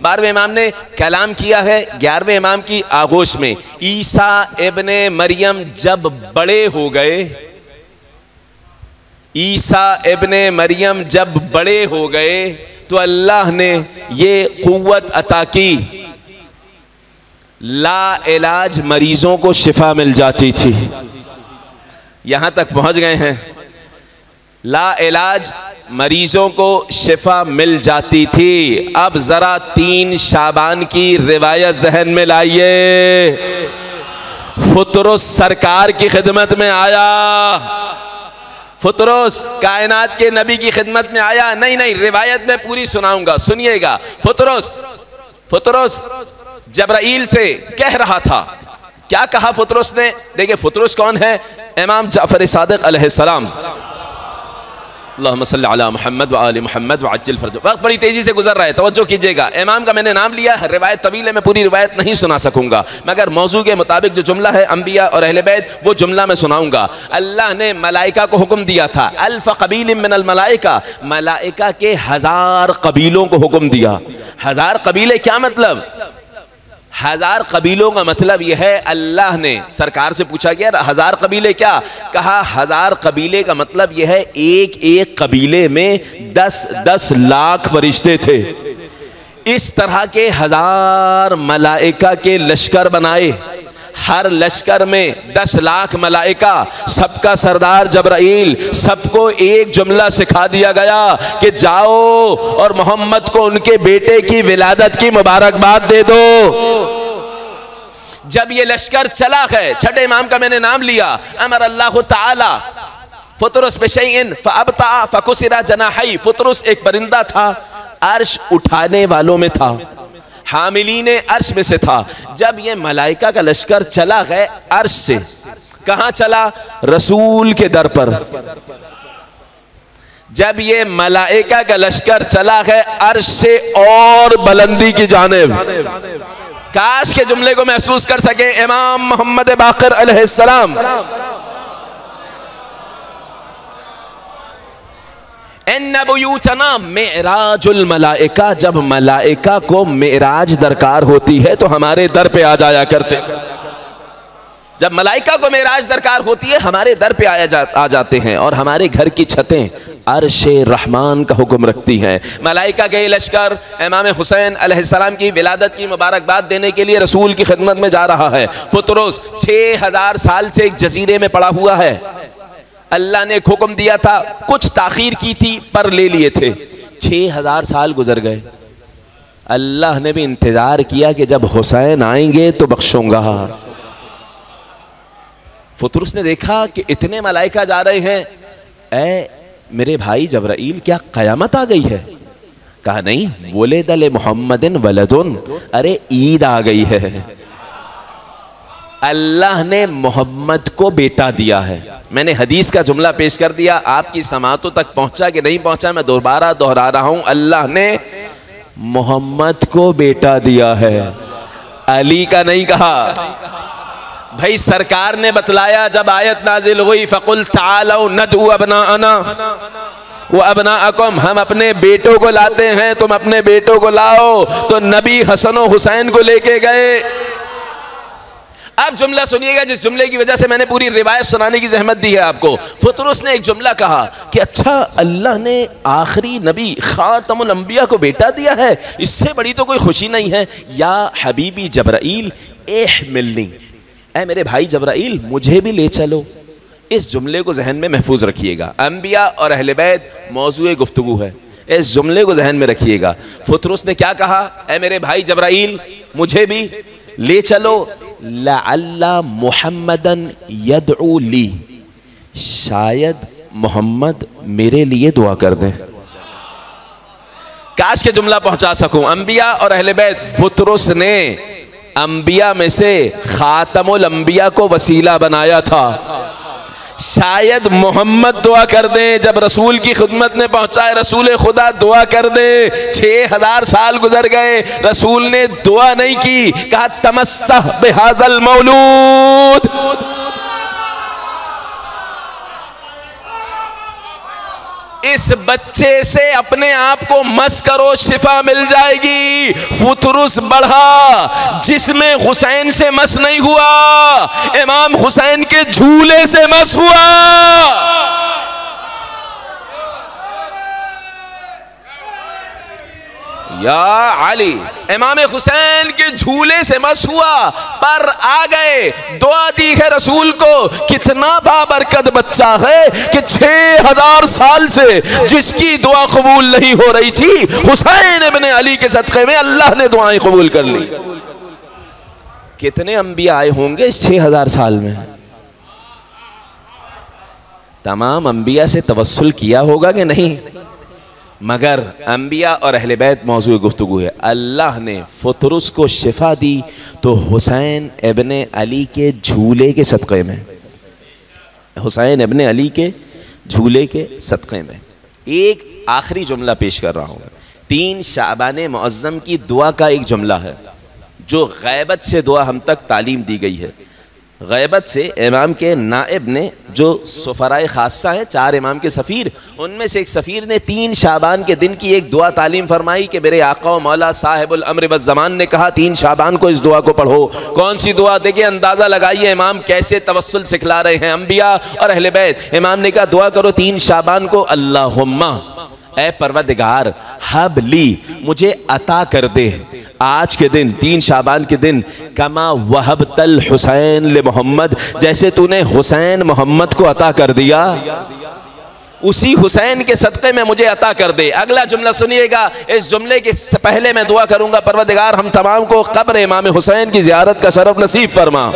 12ویں امام نے کلام کیا ہے 11ویں امام کی آغوش میں۔ عیسیٰ ابن مریم جب بڑے ہو گئے، عیسیٰ ابن مریم جب بڑے ہو گئے تو اللہ نے یہ قوت عطا کی، لا علاج مریضوں کو شفا مل جاتی تھی۔ یہاں تک پہنچ گئے ہیں، لا علاج مریضوں کو شفا مل جاتی تھی۔ اب ذرا 3 شعبان کی روایت ذہن میں لائیے۔ فطرس سرکار کی خدمت میں آیا، فطرس کائنات کے نبی کی خدمت میں آیا۔ نہیں روایت میں پوری سناؤں گا، سنیے گا۔ فطرس جبرائیل سے کہہ رہا تھا، کیا کہا فطرس نے؟ دیکھیں فطرس کون ہے؟ امام جعفر صادق علیہ السلام۔ اللہم صلی علی محمد وآل محمد وعجل فرجہ۔ وقت بڑی تیزی سے گزر رہا ہے، توجہ کیجئے گا۔ امام کا میں نے نام لیا، روایت طویل ہے، میں پوری روایت نہیں سنا سکوں گا، مگر موضوع کے مطابق جو جملہ ہے انبیاء اور اہل بیت وہ جملہ میں سناؤں گا۔ اللہ نے ملائکہ کو حکم دیا تھا، الف قبیل من الملائکہ، ملائکہ کے 1000 قبیلوں کو حکم دیا۔ 1000 قبیلے کیا مطلب؟ 1000 قبیلوں کا مطلب یہ ہے، اللہ نے سرکار سے پوچھا گیا 1000 قبیلے کیا؟ کہا 1000 قبیلے کا مطلب یہ ہے ایک قبیلے میں 10 لاکھ فرشتے تھے۔ اس طرح کے 1000 ملائکہ کے لشکر بنائے، ہر لشکر میں 10 لاکھ ملائکہ، سب کا سردار جبرائیل، سب کو ایک جملہ سکھا دیا گیا کہ جاؤ اور محمد کو ان کے بیٹے کی ولادت کی مبارکباد دے دو۔ جب یہ لشکر چلا گئے، چھٹے امام کا میں نے نام لیا، امر اللہ تعالی فطرس بشیئن فابطع فکسر جناحی۔ فطرس ایک پرندہ تھا، عرش اٹھانے والوں میں تھا، حاملین عرش میں سے تھا۔ جب یہ ملائکہ کا لشکر چلا گئے عرش سے، کہاں چلا؟ رسول کے در پر۔ جب یہ ملائکہ کا لشکر چلا گئے عرش سے اور بلندی کی جانب، کاش کے جملے کو محسوس کر سکیں امام محمد باقر علیہ السلام۔ ان بیوتنا معراج الملائکہ، جب ملائکہ کو معراج درکار ہوتی ہے تو ہمارے در پہ آ جایا کرتے۔ جب ملائکہ کو معراج درکار ہوتی ہے ہمارے در پہ آ جاتے ہیں، اور ہمارے گھر کی چھتیں عرش رحمان کا حکم رکھتی ہیں۔ ملائکہ کے لشکر امام حسین علیہ السلام کی ولادت کی مبارکباد دینے کے لیے رسول کی خدمت میں جا رہا ہے۔ فطرس 6000 سال سے ایک جزیرے میں پڑا ہوا ہے۔ اللہ نے ایک حکم دیا تھا، کچھ تاخیر کی تھی پر لے لیے تھے۔ 6000 سال گزر گئے، اللہ نے بھی انتظار کیا کہ جب حسین آئیں گے تو بخشوں گا۔ فطرس نے دیکھا کہ اتنے ملائکہ جا رہے ہیں، اے میرے بھائی جبرائیل کیا قیامت آ گئی ہے؟ کہا نہیں، ولد لمحمد ولدن، ارے عید آ گئی ہے، اللہ نے محمد کو بیٹا دیا ہے۔ میں نے حدیث کا جملہ پیش کر دیا، آپ کی سماعتوں تک پہنچا کہ نہیں پہنچا میں دوبارہ دہرا رہا ہوں، اللہ نے محمد کو بیٹا دیا ہے، علی کا نہیں کہا۔ بھائی سرکار نے بتلایا، جب آیت نازل ہوئی فَقُلْ تَعَالَوْا نَدْعُوا أَبْنَاءَنَا وَأَبْنَاءَكُمْ، ہم اپنے بیٹوں کو لاتے ہیں تم اپنے بیٹوں کو لاؤ، تو نبی حسن و حسین کو لے کے گئے۔ اب جملہ سنیے گا جس جملے کی وجہ سے میں نے پوری روایت سنانے کی زحمت دی ہے آپ کو۔ فطرس نے ایک جملہ کہا کہ اچھا اللہ نے آخری نبی خاتم الانبیاء کو بیٹا دیا ہے، اس سے بڑی تو کوئی خوشی نہیں ہے۔ یا حبیبی جبرائیل احملنی، اے میرے بھائی جبرائیل مجھے بھی لے چلو۔ اس جملے کو ذہن میں محفوظ رکھیے گا، انبیاء اور اہل بیت موضوع گفتگو ہے، اس جملے کو ذہن میں رکھیے گا۔ فطرس نے کیا کہا؟ اے میرے بھائی جبرائیل مجھے بھی لے چلو، لعل محمدن یدعو لی، شاید محمد میرے لیے دعا کر دیں۔ کاش کے جملہ پہنچا سکوں۔ انبیاء اور اہل بیت، فطرس نے انبیاء میں سے خاتم الانبیاء کو وسیلہ بنایا تھا، شاید محمد دعا کر دیں۔ جب رسول کی خدمت میں پہنچائے رسول خدا دعا کر دیں۔ 6000 سال گزر گئے، رسول نے دعا نہیں کی، کہا تمسح بہذا المولود، اس بچے سے اپنے آپ کو مس کرو شفا مل جائے گی۔ فطرس بڑھا، جس میں حسین سے مس نہیں ہوا، امام حسین کے جھولے سے مس ہوا۔ یا علی، امام حسین کے جھولے سے مس ہوا، پر آ گئے، دعا دی ہے رسول کو۔ کتنا بابرکت بچہ ہے کہ 6000 سال سے جس کی دعا قبول نہیں ہو رہی تھی، حسین ابن علی کے صدقے میں اللہ نے دعائیں قبول کر لی۔ کتنے انبیاء آئے ہوں گے اس 6000 سال میں؟ تمام انبیاء سے توسل کیا ہوگا کہ نہیں؟ مگر انبیاء اور اہل بیت موضوع گفتگو ہے۔ اللہ نے فطرس کو شفا دی تو حسین ابن علی کے جھولے کے صدقے میں، حسین ابن علی کے جھولے کے صدقے میں۔ ایک آخری جملہ پیش کر رہا ہوں، 3 شعبان معظم کی دعا کا ایک جملہ ہے جو غیبت سے دعا ہم تک تعلیم دی گئی ہے۔ غیبت سے امام کے نائب نے، جو سفرائے خاصہ ہیں، 4 امام کے سفیر، ان میں سے ایک سفیر نے 3 شعبان کے دن کی ایک دعا تعلیم فرمائی کہ میرے آقا و مولا صاحب الامر والزمان نے کہا 3 شعبان کو اس دعا کو پڑھو۔ کون سی دعا؟ دیکھیں، اندازہ لگائیے امام کیسے توسل سکھلا رہے ہیں انبیاء اور اہل بیت۔ امام نے کہا دعا کرو 3 شعبان کو، اللہم، اے پروردگار، حب لی، مجھے عطا کر دے آج کے دن، 3 شعبان کے دن، کما وہبت الحسین لمحمد، جیسے تو نے حسین محمد کو عطا کر دیا، اسی حسین کے صدقے میں مجھے عطا کر دے۔ اگلا جملہ سنیے گا، اس جملے کے پہلے میں دعا کروں گا پروردگار ہم تمام کو قبر امام حسین کی زیارت کا شرف نصیب فرما۔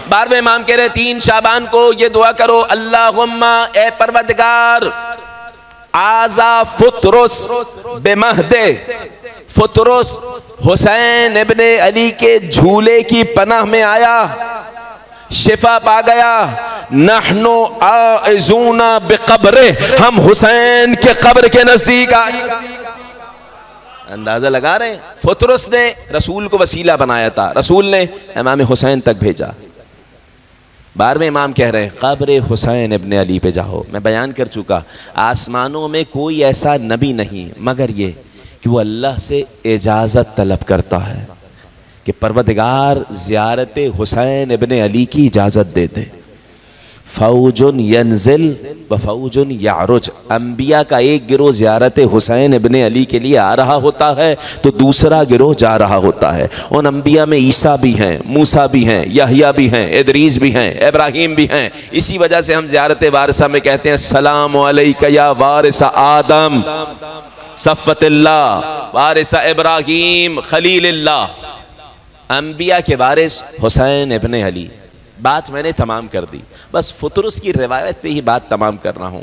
12ویں امام کہہ رہے 3 شعبان کو یہ دعا کرو، اللہم، اے پروردگار، آزا فطرس بمہد، فطرس حسین ابن علی کے جھولے کی پناہ میں آیا، شفا پا گیا، نحنو آئزون بقبرہ، ہم حسین کے قبر کے نزدیک آئے۔ اندازہ لگا رہے ہیں، فطرس نے رسول کو وسیلہ بنایا تھا، رسول نے امام حسین تک بھیجا۔ 12ویں امام کہہ رہے ہیں قبر حسین ابن علی پہ جاؤ۔ میں بیان کر چکا، آسمانوں میں کوئی ایسا نبی نہیں مگر یہ کہ وہ اللہ سے اجازت طلب کرتا ہے کہ پروردگار زیارت حسین ابن علی کی اجازت دے دے۔ فوج ینزل و فوج یعرج، انبیاء کا ایک گروہ زیارت حسین ابن علی کے لیے آ رہا ہوتا ہے تو دوسرا گروہ جا رہا ہوتا ہے۔ ان انبیاء میں عیسیٰ بھی ہیں، موسیٰ بھی ہیں، یحییٰ بھی ہیں، ادریس بھی ہیں، ابراہیم بھی ہیں۔ اسی وجہ سے ہم زیارت وارثہ میں کہتے ہیں السلام علیک یا وارث آدم، صفوت اللہ، وارث ابراہیم، خلیل اللہ، انبیاء کے وارث حسین ابن علی۔ بات میں نے تمام کر دی، بس فطرس کی روایت پہ ہی بات تمام کر رہا ہوں۔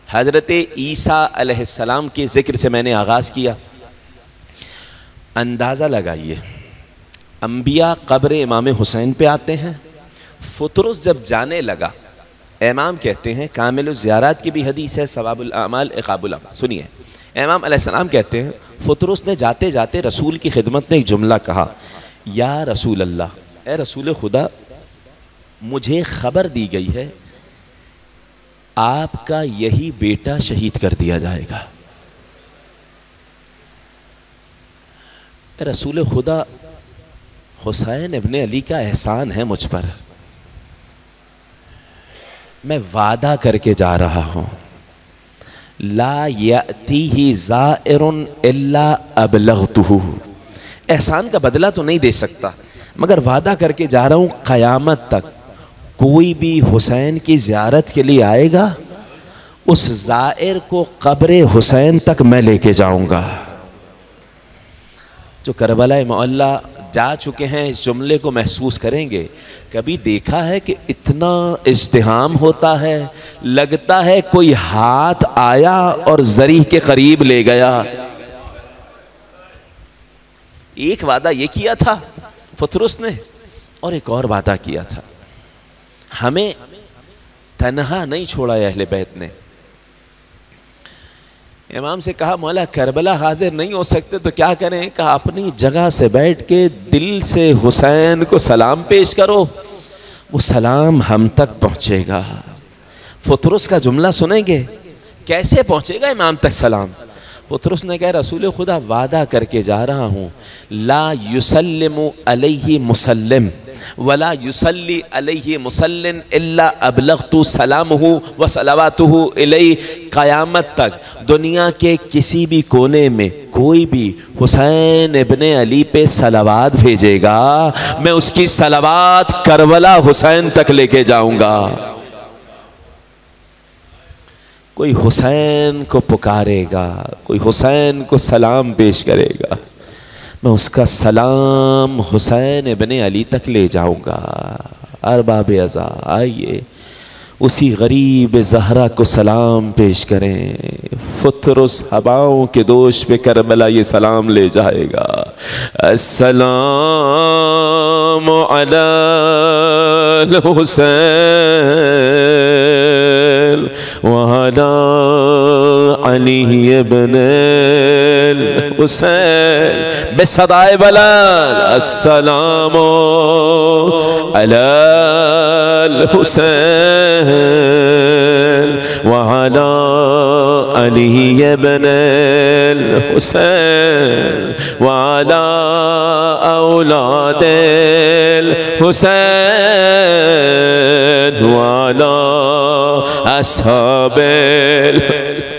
حضرت عیسیٰ علیہ السلام کے ذکر سے میں نے آغاز کیا۔ اندازہ لگائیے، انبیاء قبر امام حسین پہ آتے ہیں، فطرس جب جانے لگا، امام کہتے ہیں، کامل الزیارات کی بھی حدیث ہے، ثواب الاعمال عقاب العمل، سنیے، امام علیہ السلام کہتے ہیں فطرس نے جاتے جاتے رسول کی خدمت میں ایک جملہ کہا، یا رسول اللہ، اے رسول خدا، مجھے خبر دی گئی ہے آپ کا یہی بیٹا شہید کر دیا جائے گا۔ اے رسول خدا، حسین ابن علی کا احسان ہے مجھ پر، میں وعدہ کر کے جا رہا ہوں، لا یأتیہ زائر الا ابلغتہ، احسان کا بدلہ تو نہیں دے سکتا مگر وعدہ کر کے جا رہا ہوں قیامت تک کوئی بھی حسین کی زیارت کے لیے آئے گا، اس زائر کو قبر حسین تک میں لے کے جاؤں گا۔ جو کربلا معلی جا چکے ہیں اس جملے کو محسوس کریں گے، کبھی دیکھا ہے کہ اتنا ازدحام ہوتا ہے، لگتا ہے کوئی ہاتھ آیا اور ذریح کے قریب لے گیا۔ ایک وعدہ یہ کیا تھا فطرس نے، اور ایک اور وعدہ کیا تھا، ہمیں تنہا نہیں چھوڑا اہل بیت نے۔ امام سے کہا مولا کربلا حاضر نہیں ہو سکتے تو کیا کریں؟ کہا اپنی جگہ سے بیٹھ کے دل سے حسین کو سلام پیش کرو، وہ سلام ہم تک پہنچے گا۔ فطرس کا جملہ سنیں گے، کیسے پہنچے گا امام تک سلام؟ پطرس نے کہا رسول خدا وعدہ کر کے جا رہا ہوں لا یسلم علیہ مسلم ولا یصلی علیہ مسلم الا ابلغت سلامہ و صلواتہ علیہ. قیامت تک دنیا کے کسی بھی کونے میں کوئی بھی حسین ابن علی پہ صلوات بھیجے گا میں اس کی صلوات کربلا حسین تک لے کے جاؤں گا. کوئی حسین کو پکارے گا، کوئی حسین کو سلام پیش کرے گا، میں اس کا سلام حسین ابن علی تک لے جاؤں گا. ارباب عزا آئیے اسی غریب زہرا کو سلام پیش کریں. فطرس ہواؤں کے دوش پہ کربلا یہ سلام لے جائے گا. السلام علی الحسین وعلی علی ابن الحسین بصدائے بلند. السلام علی الحسین وعلی علی ابن الحسین وعلی اولاد الحسین وعلی اصحاب الحسین.